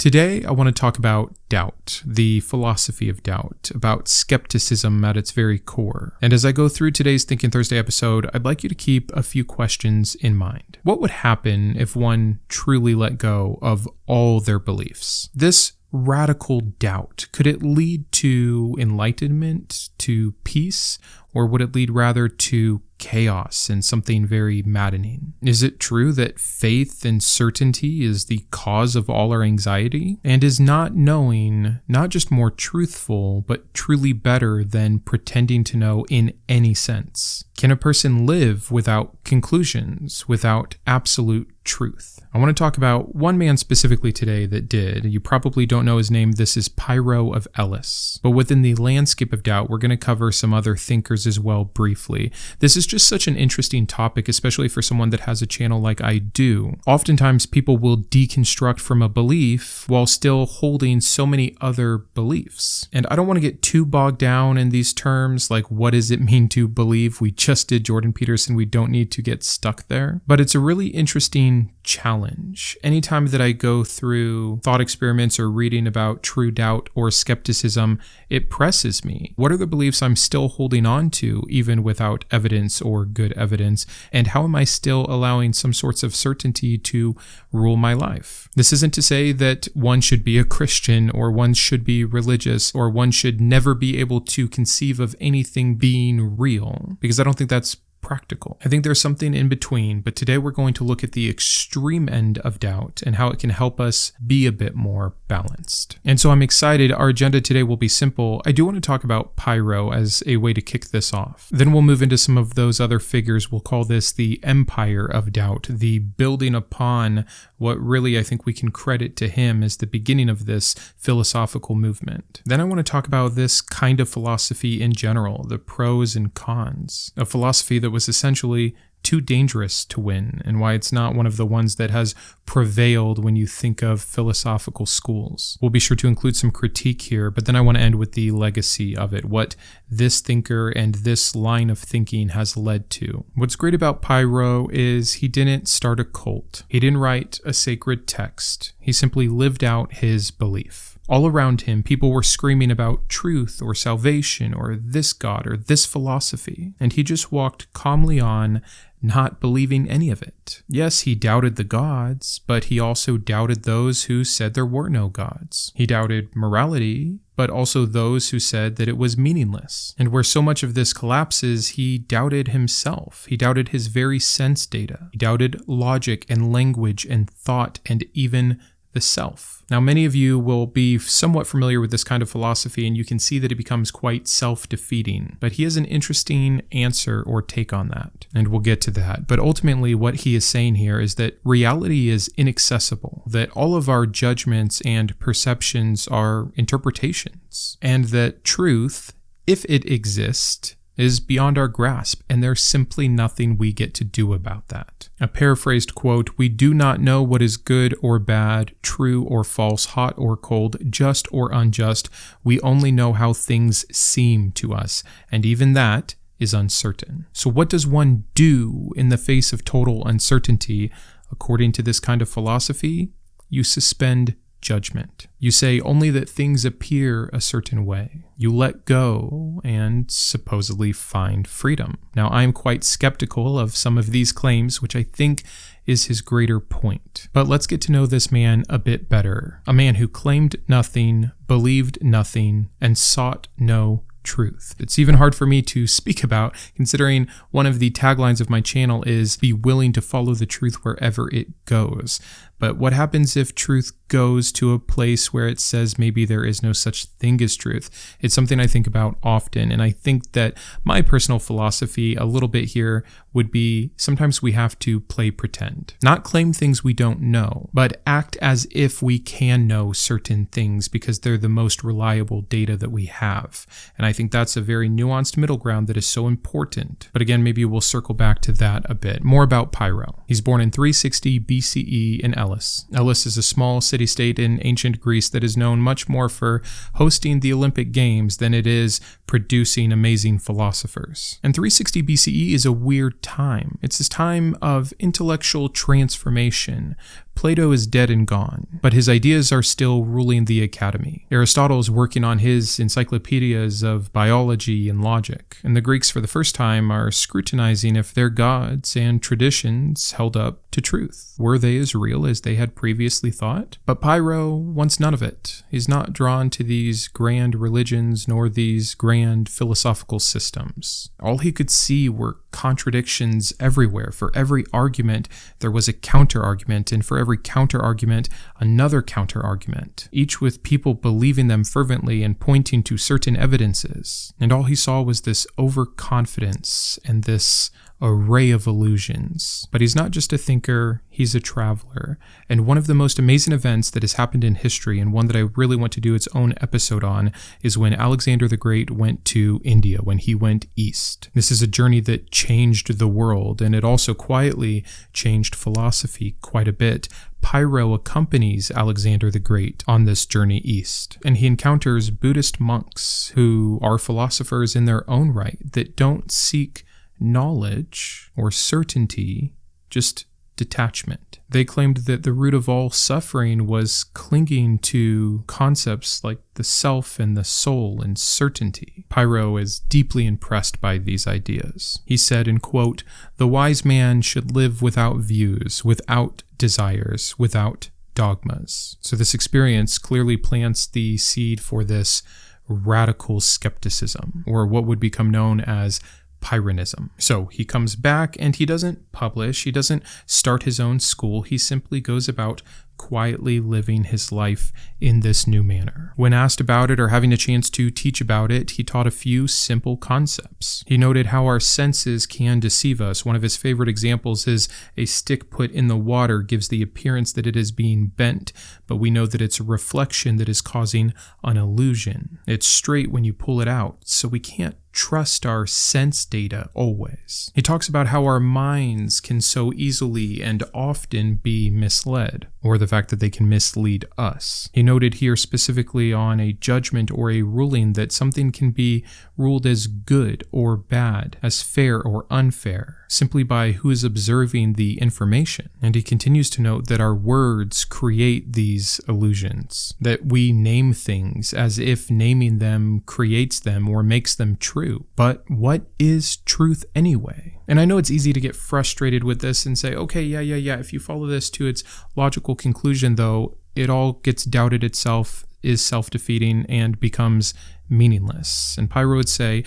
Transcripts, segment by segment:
Today, I want to talk about doubt, the philosophy of doubt, about skepticism at its very core. And as I go through today's Thinking Thursday episode, I'd like you to keep a few questions in mind. What would happen if one truly let go of all their beliefs? This radical doubt, could it lead to enlightenment, to peace, or would it lead rather to chaos and something very maddening? Is it true that faith and certainty is the cause of all our anxiety? And is not knowing not just more truthful, but truly better than pretending to know in any sense? Can a person live without conclusions, without absolute truth? I want to talk about one man specifically today that did. You probably don't know his name. This is Pyrrho of Elis. But within the landscape of doubt, we're going to cover some other thinkers as well briefly. This is just such an interesting topic, especially for someone that has a channel like I do. Oftentimes, people will deconstruct from a belief while still holding so many other beliefs. And I don't want to get too bogged down in these terms, like what does it mean to believe? We just did Jordan Peterson. We don't need to get stuck there. But it's a really interesting challenge. Anytime that I go through thought experiments or reading about true doubt or skepticism, it presses me. What are the beliefs I'm still holding on to, even without evidence or good evidence? And how am I still allowing some sorts of certainty to rule my life? This isn't to say that one should be a Christian or one should be religious or one should never be able to conceive of anything being real, because I don't think that's practical. I think there's something in between, but today we're going to look at the extreme end of doubt and how it can help us be a bit more balanced. And so I'm excited. Our agenda today will be simple. I do want to talk about Pyrrho as a way to kick this off. Then we'll move into some of those other figures. We'll call this the empire of doubt, the building upon what really I think we can credit to him as the beginning of this philosophical movement. Then I want to talk about this kind of philosophy in general, the pros and cons, a philosophy that was essentially too dangerous to win, and why it's not one of the ones that has prevailed when you think of philosophical schools. We'll be sure to include some critique here, but then I want to end with the legacy of it, what this thinker and this line of thinking has led to. What's great about Pyrrho is he didn't start a cult. He didn't write a sacred text. He simply lived out his belief. All around him, people were screaming about truth or salvation or this God or this philosophy, and he just walked calmly on, not believing any of it. Yes, he doubted the gods, but he also doubted those who said there were no gods. He doubted morality, but also those who said that it was meaningless. And where so much of this collapses, he doubted himself. He doubted his very sense data. He doubted logic and language and thought and even the self. Now, many of you will be somewhat familiar with this kind of philosophy, and you can see that it becomes quite self-defeating. But he has an interesting answer or take on that, and we'll get to that. But ultimately, what he is saying here is that reality is inaccessible, that all of our judgments and perceptions are interpretations, and that truth, if it exists, is beyond our grasp, and there's simply nothing we get to do about that. A paraphrased quote, "We do not know what is good or bad, true or false, hot or cold, just or unjust. We only know how things seem to us, and even that is uncertain." So what does one do in the face of total uncertainty? According to this kind of philosophy, you suspend judgment. You say only that things appear a certain way. You let go and supposedly find freedom. Now, I'm quite skeptical of some of these claims, which I think is his greater point. But let's get to know this man a bit better. A man who claimed nothing, believed nothing, and sought no truth. It's even hard for me to speak about, considering one of the taglines of my channel is be willing to follow the truth wherever it goes. But what happens if truth goes to a place where it says maybe there is no such thing as truth? It's something I think about often, and I think that my personal philosophy a little bit here would be sometimes we have to play pretend. Not claim things we don't know, but act as if we can know certain things because they're the most reliable data that we have. And I think that's a very nuanced middle ground that is so important. But again, maybe we'll circle back to that a bit. More about Pyrrho. He's born in 360 BCE in Elis. Elis is a small city-state in ancient Greece that is known much more for hosting the Olympic Games than it is producing amazing philosophers. And 360 BCE is a weird time. It's this time of intellectual transformation. Plato is dead and gone, but his ideas are still ruling the academy. Aristotle is working on his encyclopedias of biology and logic, and the Greeks for the first time are scrutinizing if their gods and traditions held up to truth. Were they as real as they had previously thought? But Pyrrho wants none of it. He's not drawn to these grand religions nor these grand philosophical systems. All he could see were contradictions everywhere. For every argument, there was a counter-argument, and for every counter-argument, another counter-argument, each with people believing them fervently and pointing to certain evidences. And all he saw was this overconfidence and this array of illusions. But he's not just a thinker, he's a traveler. And one of the most amazing events that has happened in history, and one that I really want to do its own episode on, is when Alexander the Great went to India, when he went east. This is a journey that changed the world, and it also quietly changed philosophy quite a bit. Pyrrho accompanies Alexander the Great on this journey east, and he encounters Buddhist monks who are philosophers in their own right that don't seek knowledge or certainty, just detachment. They claimed that the root of all suffering was clinging to concepts like the self and the soul and certainty. Pyrrho is deeply impressed by these ideas. He said, in quote, "The wise man should live without views, without desires, without dogmas." So this experience clearly plants the seed for this radical skepticism, or what would become known as Pyrrhonism. So he comes back and he doesn't publish, he doesn't start his own school, he simply goes about quietly living his life in this new manner. When asked about it or having a chance to teach about it, he taught a few simple concepts. He noted how our senses can deceive us. One of his favorite examples is a stick put in the water gives the appearance that it is being bent, but we know that it's a reflection that is causing an illusion. It's straight when you pull it out, so we can't trust our sense data always. He talks about how our minds can so easily and often be misled, or the fact that they can mislead us. He noted here specifically on a judgment or a ruling that something can be ruled as good or bad, as fair or unfair, simply by who is observing the information. And he continues to note that our words create these illusions, that we name things as if naming them creates them or makes them true. But what is truth anyway? And I know it's easy to get frustrated with this and say, okay, yeah, if you follow this to its logical conclusion, though, it all gets doubted itself, is self-defeating, and becomes meaningless. And Pyrrho would say,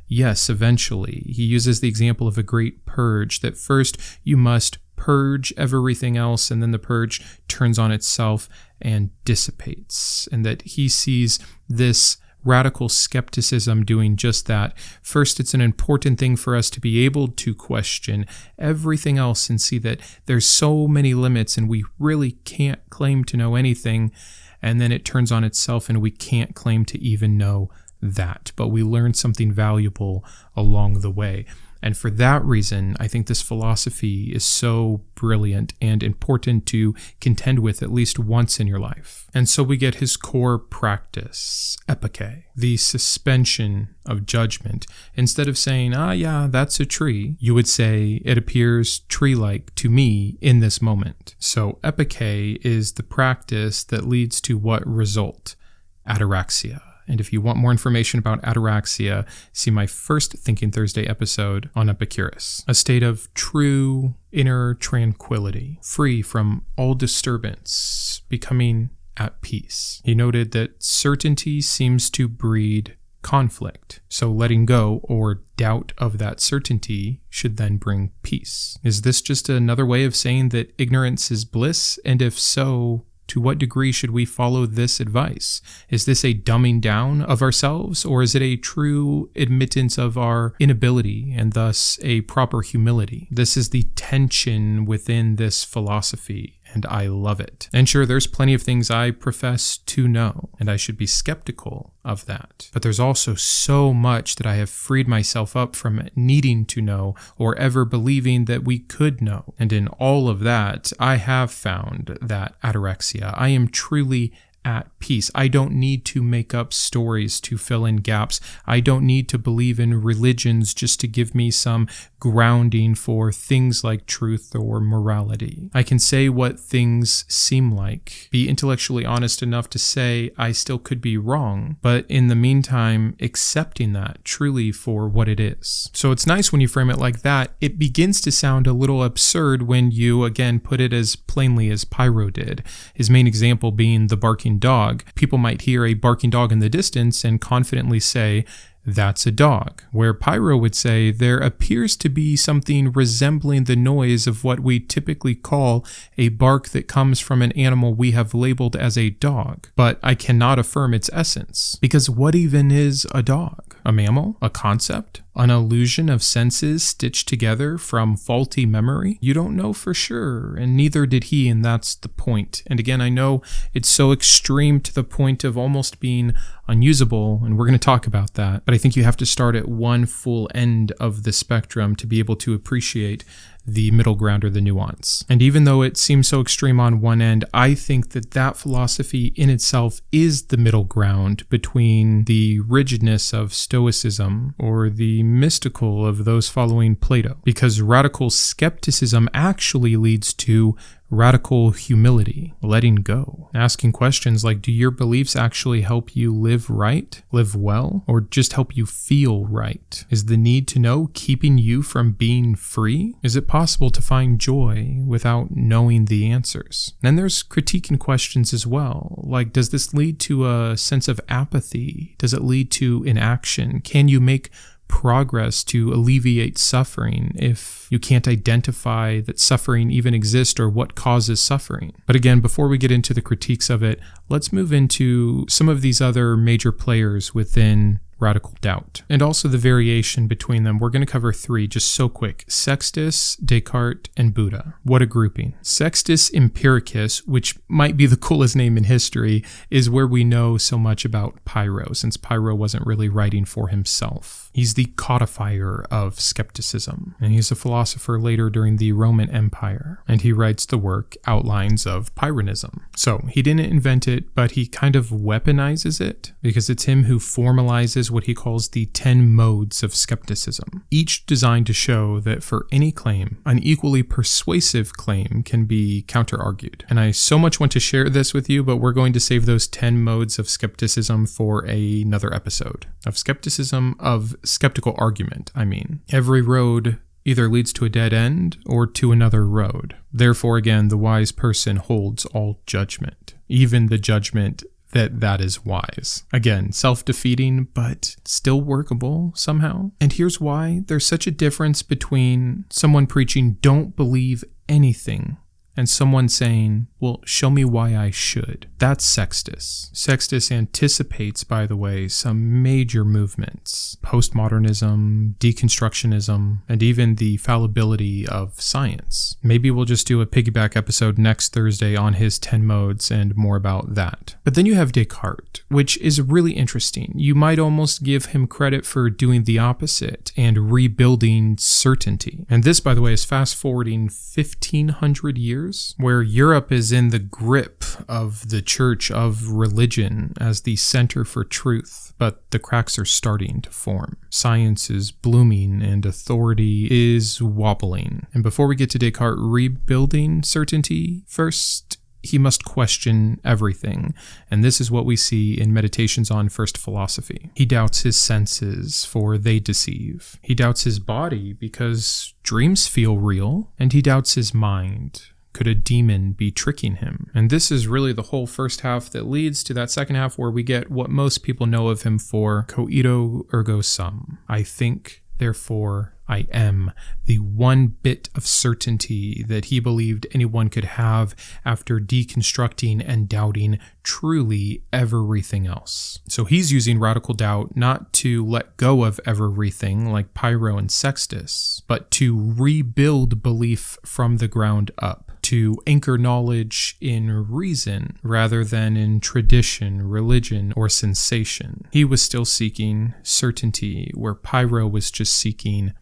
yes, eventually. He uses the example of a great purge, that first you must purge everything else, and then the purge turns on itself and dissipates. And that he sees this radical skepticism doing just that. First, it's an important thing for us to be able to question everything else and see that there's so many limits and we really can't claim to know anything. And then it turns on itself and we can't claim to even know that. But we learn something valuable along the way. And for that reason, I think this philosophy is so brilliant and important to contend with at least once in your life. And so we get his core practice, epike, the suspension of judgment. Instead of saying, yeah, that's a tree, you would say, it appears tree-like to me in this moment. So epike is the practice that leads to what result? Ataraxia. And if you want more information about ataraxia, see my first Thinking Thursday episode on Epicurus, a state of true inner tranquility, free from all disturbance, becoming at peace. He noted that certainty seems to breed conflict, so letting go or doubt of that certainty should then bring peace. Is this just another way of saying that ignorance is bliss? And if so, to what degree should we follow this advice? Is this a dumbing down of ourselves, or is it a true admittance of our inability and thus a proper humility? This is the tension within this philosophy, and I love it. And sure, there's plenty of things I profess to know, and I should be skeptical of that. But there's also so much that I have freed myself up from needing to know or ever believing that we could know. And in all of that, I have found that ataraxia. I am truly at peace. I don't need to make up stories to fill in gaps. I don't need to believe in religions just to give me some grounding for things like truth or morality. I can say what things seem like, be intellectually honest enough to say I still could be wrong, but in the meantime, accepting that truly for what it is. So it's nice when you frame it like that. It begins to sound a little absurd when you, again, put it as plainly as Pyrrho did. His main example being the barking dog. People might hear a barking dog in the distance and confidently say, that's a dog. Where Pyrrho would say, there appears to be something resembling the noise of what we typically call a bark that comes from an animal we have labeled as a dog, but I cannot affirm its essence. Because what even is a dog? A mammal? A concept? An illusion of senses stitched together from faulty memory? You don't know for sure, and neither did he, and that's the point. And again, I know it's so extreme to the point of almost being unusable, and we're going to talk about that, but I think you have to start at one full end of the spectrum to be able to appreciate the middle ground or the nuance. And even though it seems so extreme on one end, I think that that philosophy in itself is the middle ground between the rigidness of Stoicism or the mystical of those following Plato, because radical skepticism actually leads to radical humility, letting go, asking questions like, do your beliefs actually help you live right, live well, or just help you feel right? Is the need to know keeping you from being free? Is it possible to find joy without knowing the answers? Then there's critiquing questions as well, like, does this lead to a sense of apathy? Does it lead to inaction? Can you make progress to alleviate suffering if you can't identify that suffering even exists or what causes suffering? But again, before we get into the critiques of it, let's move into some of these other major players within radical doubt, and also the variation between them. We're going to cover three just so quick: Sextus, Descartes, and Buddha. What a grouping. Sextus Empiricus, which might be the coolest name in history, is where we know so much about Pyrrho, since Pyrrho wasn't really writing for himself. He's the codifier of skepticism, and he's a philosopher later during the Roman Empire, and he writes the work Outlines of Pyrrhonism. So he didn't invent it, but he kind of weaponizes it, because it's him who formalizes what he calls the 10 modes of skepticism, each designed to show that for any claim, an equally persuasive claim can be counter-argued. And I so much want to share this with you, but we're going to save those 10 modes of skepticism for another episode. Of skeptical argument, I mean. Every road either leads to a dead end or to another road. Therefore, again, the wise person holds all judgment, even the judgment that is wise. Again, self-defeating, but still workable somehow. And here's why there's such a difference between someone preaching, don't believe anything, and someone saying, well, show me why I should. That's Sextus. Sextus anticipates, by the way, some major movements: postmodernism, deconstructionism, and even the fallibility of science. Maybe we'll just do a piggyback episode next Thursday on his 10 modes and more about that. But then you have Descartes, which is really interesting. You might almost give him credit for doing the opposite and rebuilding certainty. And this, by the way, is fast forwarding 1,500 years, where Europe is in the grip of the church of religion as the center for truth, but the cracks are starting to form. Science is blooming and authority is wobbling. And before we get to Descartes rebuilding certainty, first, he must question everything, and this is what we see in Meditations on First Philosophy. He doubts his senses, for they deceive. He doubts his body, because dreams feel real, and he doubts his mind. Could a demon be tricking him? And this is really the whole first half that leads to that second half where we get what most people know of him for: coito ergo sum. I think, therefore I am. The one bit of certainty that he believed anyone could have after deconstructing and doubting truly everything else. So he's using radical doubt not to let go of everything like Pyrrho and Sextus, but to rebuild belief from the ground up, to anchor knowledge in reason rather than in tradition, religion, or sensation. He was still seeking certainty where Pyrrho was just seeking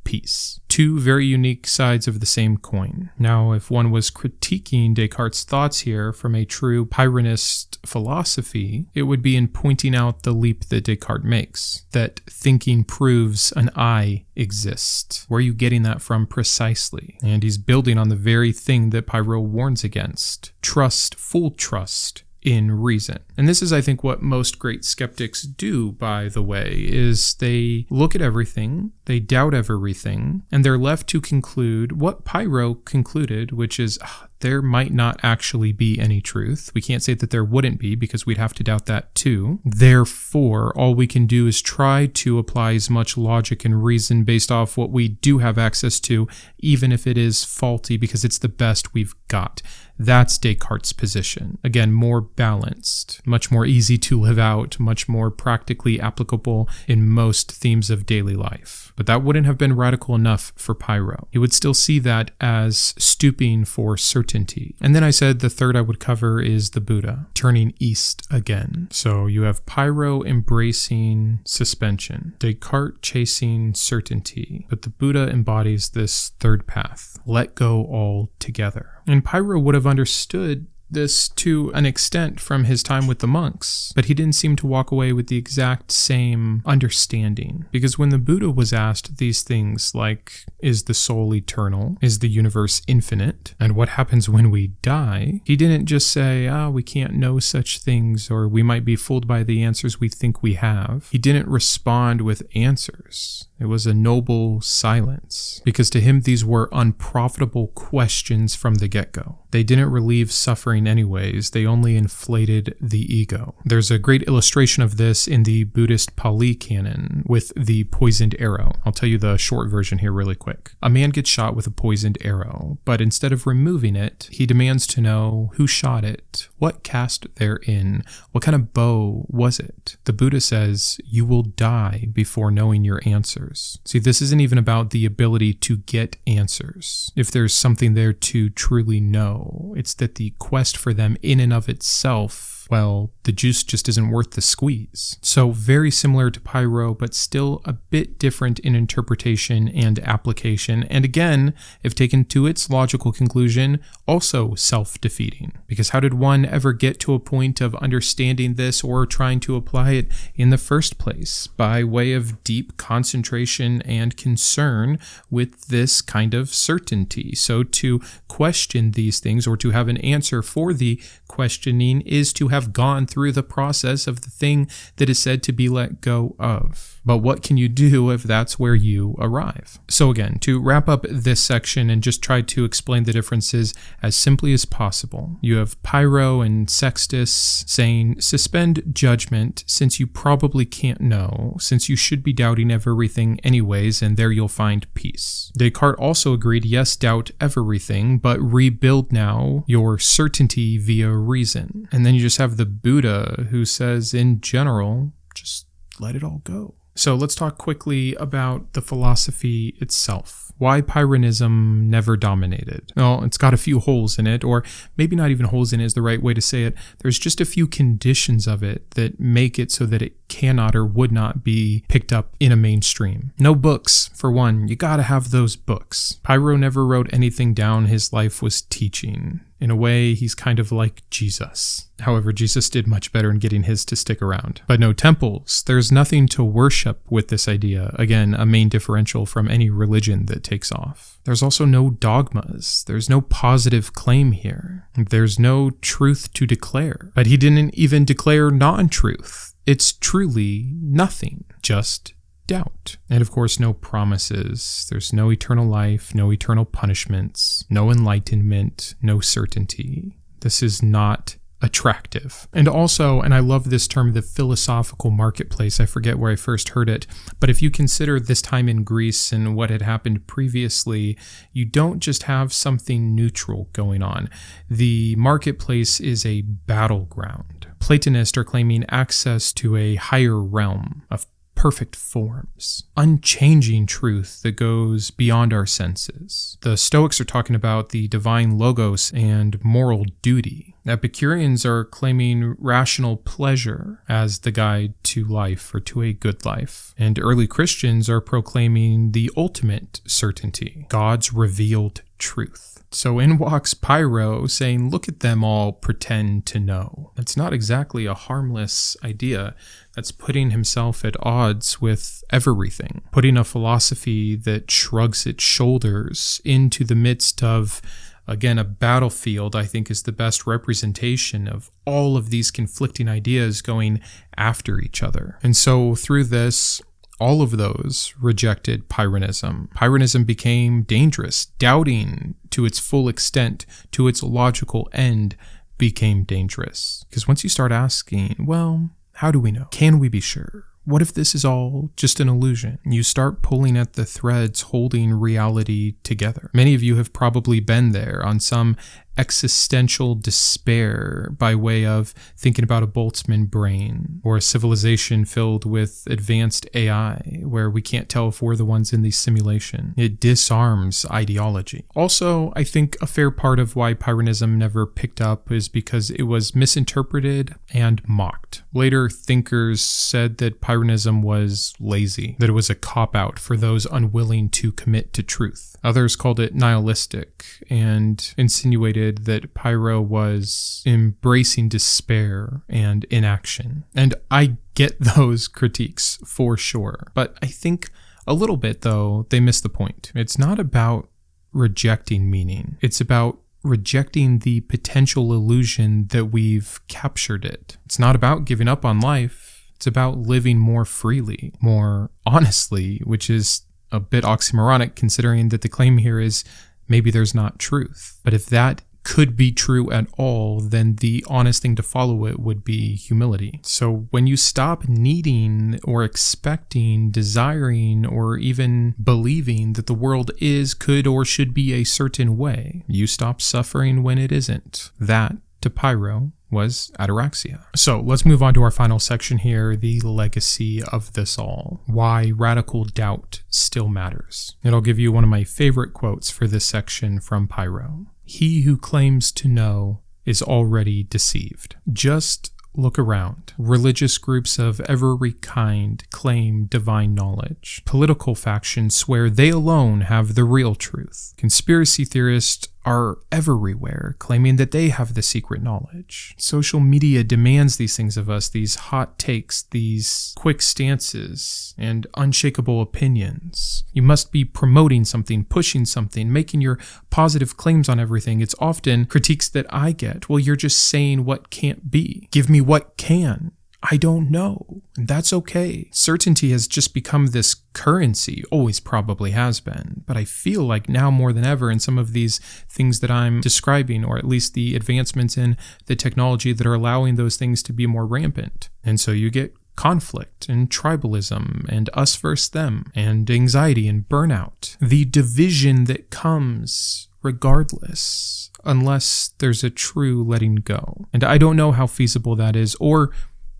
peace. Two very unique sides of the same coin. Now, if one was critiquing Descartes' thoughts here from a true Pyrrhonist philosophy, it would be in pointing out the leap that Descartes makes, that thinking proves an I exist. Where are you getting that from precisely? And he's building on the very thing that Pyrrho warns against. Trust, full trust in reason. And this is, I think, what most great skeptics do, by the way, is they look at everything, they doubt everything, and they're left to conclude what Pyrrho concluded, which is there might not actually be any truth. We can't say that there wouldn't be because we'd have to doubt that too. Therefore, all we can do is try to apply as much logic and reason based off what we do have access to, even if it is faulty, because it's the best we've got. That's Descartes' position. Again, more balanced, much more easy to live out, much more practically applicable in most themes of daily life. But that wouldn't have been radical enough for Pyrrho. He would still see that as stooping for certainty. And then I said the third I would cover is the Buddha, turning east again. So you have Pyrrho embracing suspension, Descartes chasing certainty, but the Buddha embodies this third path, let go altogether. And Pyrrho would have understood this to an extent from his time with the monks, but he didn't seem to walk away with the exact same understanding. Because when the Buddha was asked these things like, is the soul eternal? Is the universe infinite? And what happens when we die? He didn't just say, we can't know such things, or we might be fooled by the answers we think we have. He didn't respond with answers. It was a noble silence, because to him these were unprofitable questions from the get-go. They didn't relieve suffering anyways, they only inflated the ego. There's a great illustration of this in the Buddhist Pali canon with the poisoned arrow. I'll tell you the short version here really quick. A man gets shot with a poisoned arrow, but instead of removing it, he demands to know who shot it, what cast therein, what kind of bow was it? The Buddha says, you will die before knowing your answers. See, this isn't even about the ability to get answers. If there's something there to truly know, it's that the quest for them in and of itself, well, the juice just isn't worth the squeeze. So very similar to Pyrrho, but still a bit different in interpretation and application. And again, if taken to its logical conclusion, also self-defeating. Because how did one ever get to a point of understanding this or trying to apply it in the first place? By way of deep concentration and concern with this kind of certainty. So to question these things or to have an answer for the questioning is to have gone through the process of the thing that is said to be let go of. But what can you do if that's where you arrive? So again, to wrap up this section and just try to explain the differences as simply as possible, you have Pyrrho and Sextus saying, suspend judgment since you probably can't know, since you should be doubting everything anyways, and there you'll find peace. Descartes also agreed, yes, doubt everything, but rebuild now your certainty via reason. And then you just have the Buddha who says, in general, just let it all go. So let's talk quickly about the philosophy itself. Why Pyrrhonism never dominated? Well, it's got a few holes in it, or maybe not even holes in it is the right way to say it. There's just a few conditions of it that make it so that it cannot or would not be picked up in a mainstream. No books, for one. You gotta have those books. Pyrrho never wrote anything down. His life was teaching. In a way, he's kind of like Jesus. However, Jesus did much better in getting his to stick around. But no temples. There's nothing to worship with this idea. Again, a main differential from any religion that takes off. There's also no dogmas. There's no positive claim here. There's no truth to declare. But he didn't even declare non-truth. It's truly nothing. Just doubt. And of course, no promises. There's no eternal life, no eternal punishments, no enlightenment, no certainty. This is not attractive. And also, and I love this term, the philosophical marketplace. I forget where I first heard it, but if you consider this time in Greece and what had happened previously, you don't just have something neutral going on. The marketplace is a battleground. Platonists are claiming access to a higher realm of perfect forms, unchanging truth that goes beyond our senses. The Stoics are talking about the divine logos and moral duty. Epicureans are claiming rational pleasure as the guide to life or to a good life. And early Christians are proclaiming the ultimate certainty, God's revealed truth. So in walks Pyrrho saying, look at them all pretend to know. That's not exactly a harmless idea. That's putting himself at odds with everything, putting a philosophy that shrugs its shoulders into the midst of, again, a battlefield. I think is the best representation of all of these conflicting ideas going after each other. And so through this, all of those rejected Pyrrhonism. Pyrrhonism became dangerous. Doubting to its full extent, to its logical end, became dangerous. Because once you start asking, well, how do we know? Can we be sure? What if this is all just an illusion? You start pulling at the threads holding reality together. Many of you have probably been there on some existential despair by way of thinking about a Boltzmann brain or a civilization filled with advanced AI where we can't tell if we're the ones in the simulation. It disarms ideology. Also, I think a fair part of why Pyrrhonism never picked up is because it was misinterpreted and mocked. Later thinkers said that Pyrrhonism was lazy, that it was a cop-out for those unwilling to commit to truth. Others called it nihilistic and insinuated that Pyrrho was embracing despair and inaction. And I get those critiques for sure. But I think a little bit, though, they miss the point. It's not about rejecting meaning. It's about rejecting the potential illusion that we've captured it. It's not about giving up on life. It's about living more freely, more honestly, which is a bit oxymoronic considering that the claim here is maybe there's not truth. But if that could be true at all, then the honest thing to follow it would be humility. So when you stop needing or expecting, desiring, or even believing that the world is, could, or should be a certain way, you stop suffering when it isn't. That, to Pyrrho, was ataraxia. So let's move on to our final section here, the legacy of this all. Why radical doubt still matters. And I'll give you one of my favorite quotes for this section from Pyrrho. He who claims to know is already deceived. Just look around. Religious groups of every kind claim divine knowledge. Political factions swear they alone have the real truth. Conspiracy theorists are everywhere, claiming that they have the secret knowledge. Social media demands these things of us, these hot takes, these quick stances, and unshakable opinions. You must be promoting something, pushing something, making your positive claims on everything. It's often critiques that I get. Well, you're just saying what can't be. Give me what can. I don't know. And that's okay. Certainty has just become this currency, always probably has been. But I feel like now more than ever in some of these things that I'm describing, or at least the advancements in the technology that are allowing those things to be more rampant. And so you get conflict and tribalism and us versus them and anxiety and burnout. The division that comes regardless, unless there's a true letting go. And I don't know how feasible that is or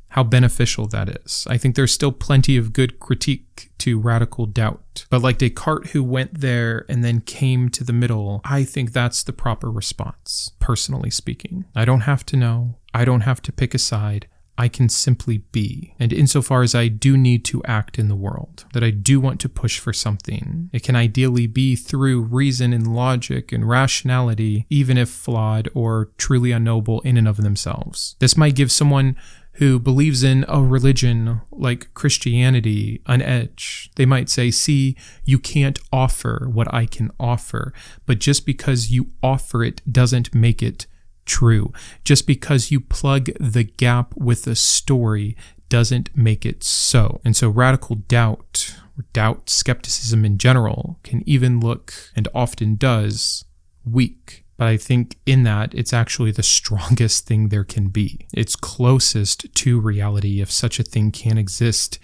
how beneficial that is. I think there's still plenty of good critique to radical doubt. But like Descartes, who went there and then came to the middle, I think that's the proper response, personally speaking. I don't have to know. I don't have to pick a side. I can simply be. And insofar as I do need to act in the world, that I do want to push for something, it can ideally be through reason and logic and rationality, even if flawed or truly unknowable in and of themselves. This might give someone who believes in a religion like Christianity an edge. They might say, see, you can't offer what I can offer, but just because you offer it doesn't make it true. Just because you plug the gap with a story doesn't make it so. And so radical doubt, or doubt, skepticism in general, can even look, and often does, weak. But I think in that, it's actually the strongest thing there can be. It's closest to reality, if such a thing can exist,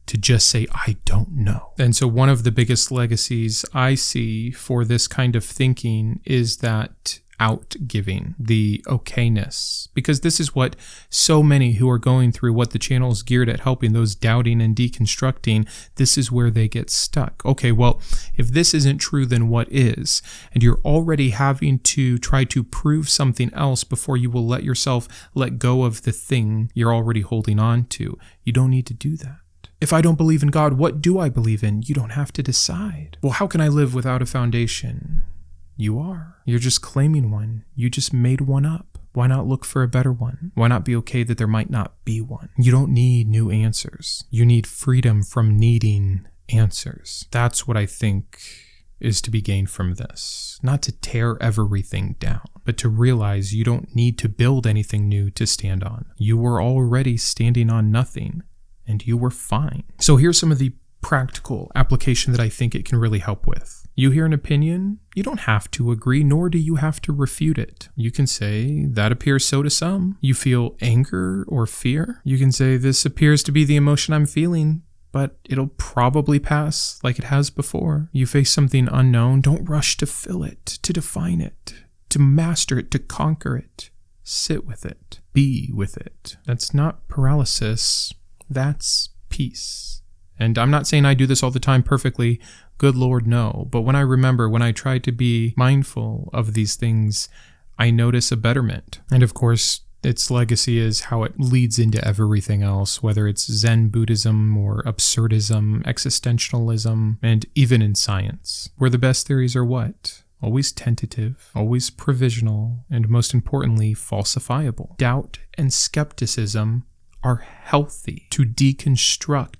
to just say, I don't know. And so one of the biggest legacies I see for this kind of thinking is that outgiving, the okayness, because this is what so many who are going through what the channel is geared at helping, those doubting and deconstructing, this is where they get stuck. Okay, well, if this isn't true, then what is? And you're already having to try to prove something else before you will let yourself let go of the thing you're already holding on to. You don't need to do that. If I don't believe in God, what do I believe in? You don't have to decide. Well, how can I live without a foundation? You are. You're just claiming one. You just made one up. Why not look for a better one? Why not be okay that there might not be one? You don't need new answers. You need freedom from needing answers. That's what I think is to be gained from this. Not to tear everything down, but to realize you don't need to build anything new to stand on. You were already standing on nothing, and you were fine. So here's some of the practical application that I think it can really help with. You hear an opinion, you don't have to agree, nor do you have to refute it. You can say, that appears so to some. You feel anger or fear. You can say, this appears to be the emotion I'm feeling, but it'll probably pass like it has before. You face something unknown, don't rush to fill it, to define it, to master it, to conquer it. Sit with it. Be with it. That's not paralysis. That's peace. And I'm not saying I do this all the time perfectly. Good Lord, no. But when I try to be mindful of these things, I notice a betterment. And of course, its legacy is how it leads into everything else, whether it's Zen Buddhism or absurdism, existentialism, and even in science, where the best theories are what? Always tentative, always provisional, and most importantly, falsifiable. Doubt and skepticism are healthy. To deconstruct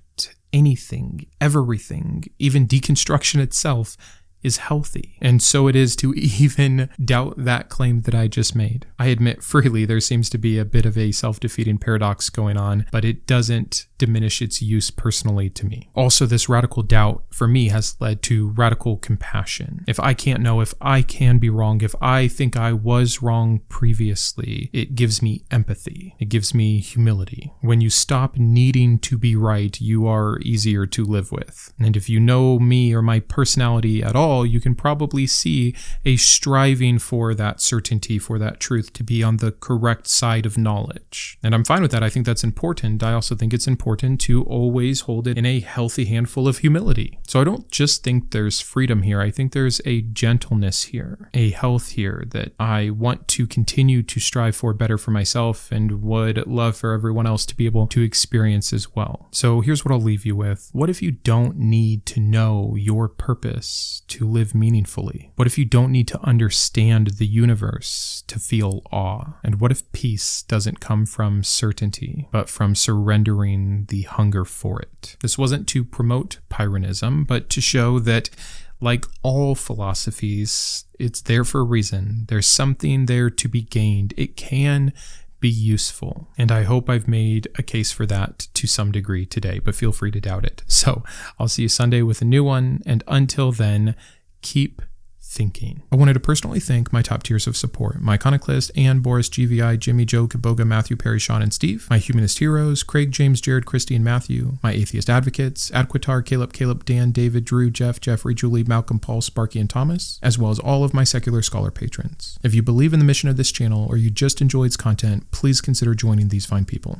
anything, everything, even deconstruction itself is healthy. And so it is to even doubt that claim that I just made. I admit freely there seems to be a bit of a self-defeating paradox going on, but it doesn't diminish its use personally to me. Also, this radical doubt for me has led to radical compassion. If I can't know, if I can be wrong, if I think I was wrong previously, it gives me empathy. It gives me humility. When you stop needing to be right, you are easier to live with. And if you know me or my personality at all, you can probably see a striving for that certainty, for that truth, to be on the correct side of knowledge. And I'm fine with that. I think that's important. I also think it's important to always hold it in a healthy handful of humility. So I don't just think there's freedom here. I think there's a gentleness here, a health here that I want to continue to strive for better for myself and would love for everyone else to be able to experience as well. So here's what I'll leave you with. What if you don't need to know your purpose to live meaningfully? What if you don't need to understand the universe to feel awe? And what if peace doesn't come from certainty, but from surrendering the hunger for it? This wasn't to promote Pyrrhonism, but to show that, like all philosophies, it's there for a reason. There's something there to be gained. It can be useful. And I hope I've made a case for that to some degree today, but feel free to doubt it. So I'll see you Sunday with a new one. And until then, keep thinking. I wanted to personally thank my top tiers of support: my Iconoclast, Ann, Boris, GVI, Jimmy, Joe, Kitboga, Matthew, Perry, Shawn, and Steve; my Humanist heroes, Craig, James, Jarrod, Christy, and Matthew; my Atheist advocates, Adquitar, Caleb, Dan, David, Drew, Jeff, Jeffrey, Julie, Malcolm, Paul, Sparky, and Thomas; as well as all of my secular scholar patrons. If you believe in the mission of this channel or you just enjoy its content, please consider joining these fine people.